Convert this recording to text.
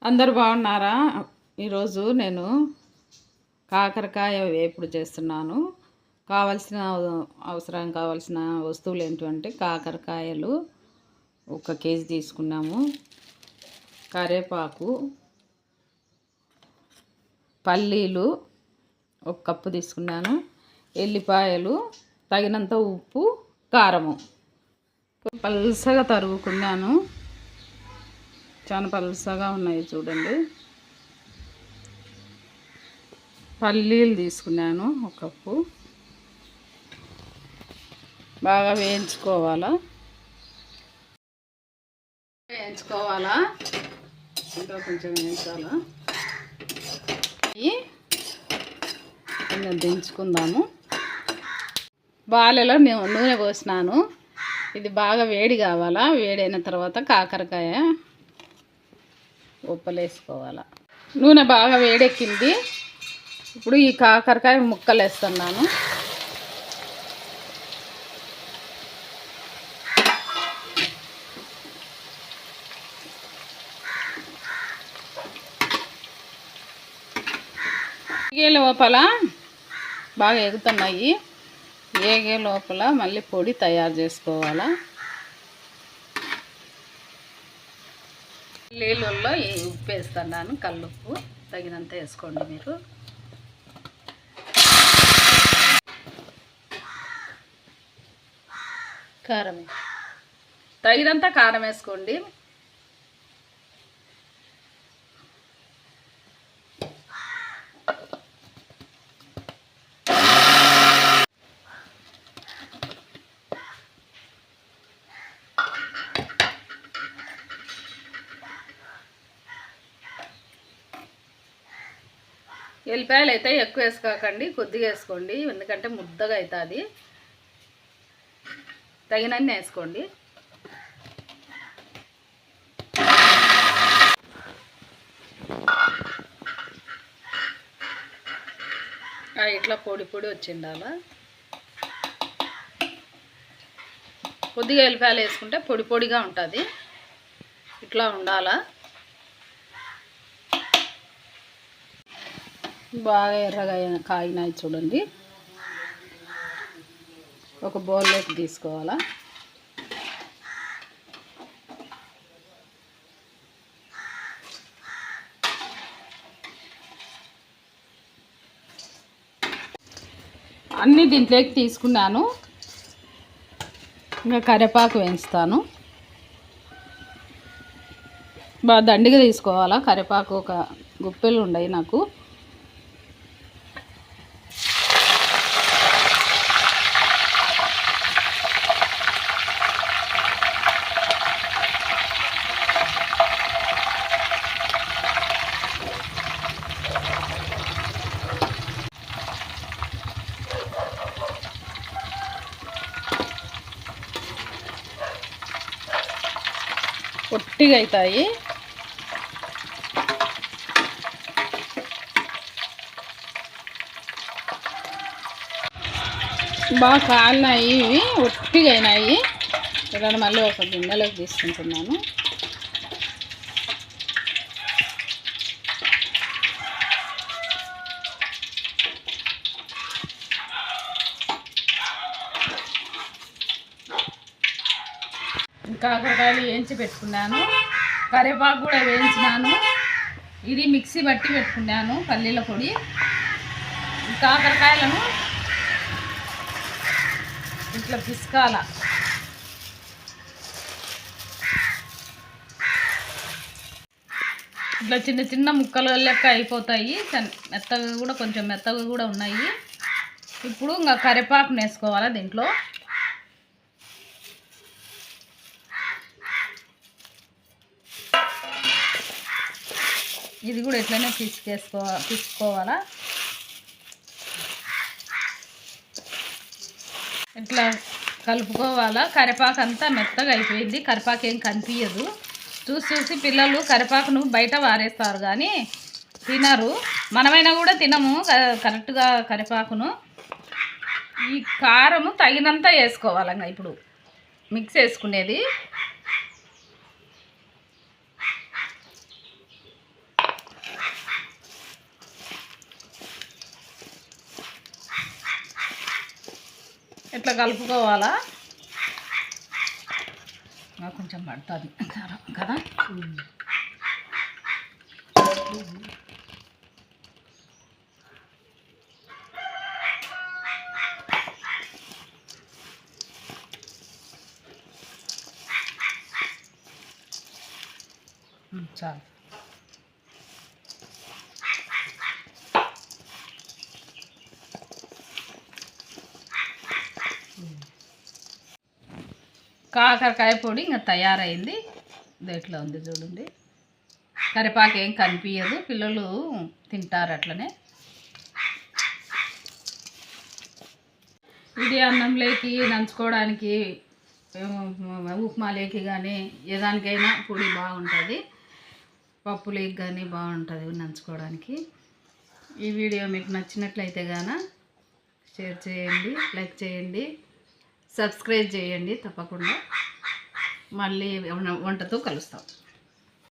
అందరూ బాగున్నారా? ఈరోజు నేను కాకరకాయ వేపుడు చేస్తున్నాను. అవసరం కావాల్సిన వస్తువులు ఏంటంటే కాకరకాయలు 1 కేజీ తీసుకున్నాము, కరివేపాకు, పల్లీలు 1 కప్పు తీసుకున్నాను, ఎల్లిపాయలు, తగినంత ఉప్పు, కారము. పల్సగా తరుగుకున్నాను. చాలా పలుసగా ఉన్నాయి చూడండి. పల్లీలు తీసుకున్నాను 1 కప్పు. బాగా వేయించుకోవాలా ఇంకా కొంచెం వేయించాలా. కొంచెం దించుకుందాము. బాలెలో నూనె పోసినాను. ఇది బాగా వేడి కావాలా. వేడైన తర్వాత కాకరకాయ ఉప్పలేసుకోవాలా. నూనె బాగా వేడెక్కింది. ఇప్పుడు ఈ కాకరకాయ ముక్కలు వేస్తున్నాను. ఏగే లోపల బాగా ఎగుతున్నాయి. ఏగే లోపల మళ్ళీ పొడి తయారు చేసుకోవాలా. నీళ్ళల్లో ఉప్పు వేస్తున్నాను. కల్లుప్పు తగినంత వేసుకోండి. మీరు కారం తగినంత కారం వేసుకోండి. ఎల్లిపాయలు అయితే ఎక్కువ వేసుకోకండి, కొద్దిగా వేసుకోండి. ఎందుకంటే ముద్దగా అవుతుంది. తగినన్ని వేసుకోండి. ఇట్లా పొడి పొడి వచ్చిండాలా. కొద్దిగా ఎల్లిపాయలు వేసుకుంటే పొడి పొడిగా ఉంటుంది. ఇట్లా ఉండాలా. బాగా ఎర్రగా కాగినాయి చూడండి. ఒక బౌల్లోకి తీసుకోవాలా. అన్నీ దీంట్లోకి తీసుకున్నాను. ఇంకా కరివేపాకు వేస్తాను. బాగా దండిగా తీసుకోవాలా. కరివేపాకు 1 గుప్పెలు ఉన్నాయి నాకు. పొట్టిగా అవుతాయి. బాగా కాలినాయి. ఇవి ఒట్టిగా అయినాయి. ఇలా మళ్ళీ ఒక గిన్నెలోకి తీసుకుంటున్నాను. కాకరకాయలు వేయించి పెట్టుకున్నాను. కరివేపాకు కూడా వేయించినాను. ఇది మిక్సీ బట్టి పెట్టుకున్నాను. పల్లీల పొడి. కాకరకాయలను ఇట్లా పిసకాల. ఇట్లా చిన్న చిన్న ముక్కలు లెక్క అయిపోతాయి. మెత్తగా కూడా కొంచెం మెత్తగా కూడా ఉన్నాయి. ఇప్పుడు ఇంకా కరివేపాకును వేసుకోవాలా దీంట్లో. ఇది కూడా ఎట్లనే పిసుకోవాలా. ఇట్లా కలుపుకోవాలా. కరివేపాకు అంతా మెత్తగా అయిపోయింది. కరివేపాకు ఏం కనిపించదు. చూసి పిల్లలు కరివేపాకును బయట వారేస్తారు కానీ తినరు. మనమైనా కూడా తినము కరెక్ట్గా కరివేపాకును. ఈ కారము తగినంత వేసుకోవాలి. ఇప్పుడు మిక్స్ వేసుకునేది ఇట్లా కలుపుకోవాలా. కొంచెం పడుతుంది కదా. చాలు. కాకరకాయ పొడి ఇంకా తయారైంది. ఇట్లా ఉంది చూడండి. కరివేపాకు ఏం కనిపించదు, పిల్లలు తింటారు అట్లనే. ఇది అన్నంలోకి నంచుకోవడానికి, ఉప్మాలోకి కానీ ఏదానికైనా పొడి బాగుంటుంది. పప్పులోకి కానీ బాగుంటుంది నంచుకోవడానికి. ఈ వీడియో మీకు నచ్చినట్లయితే గాన షేర్ చేయండి, లైక్ చేయండి, సబ్స్క్రైబ్ చేయండి తప్పకుండా. మళ్ళీ వంటతో కలుస్తాం.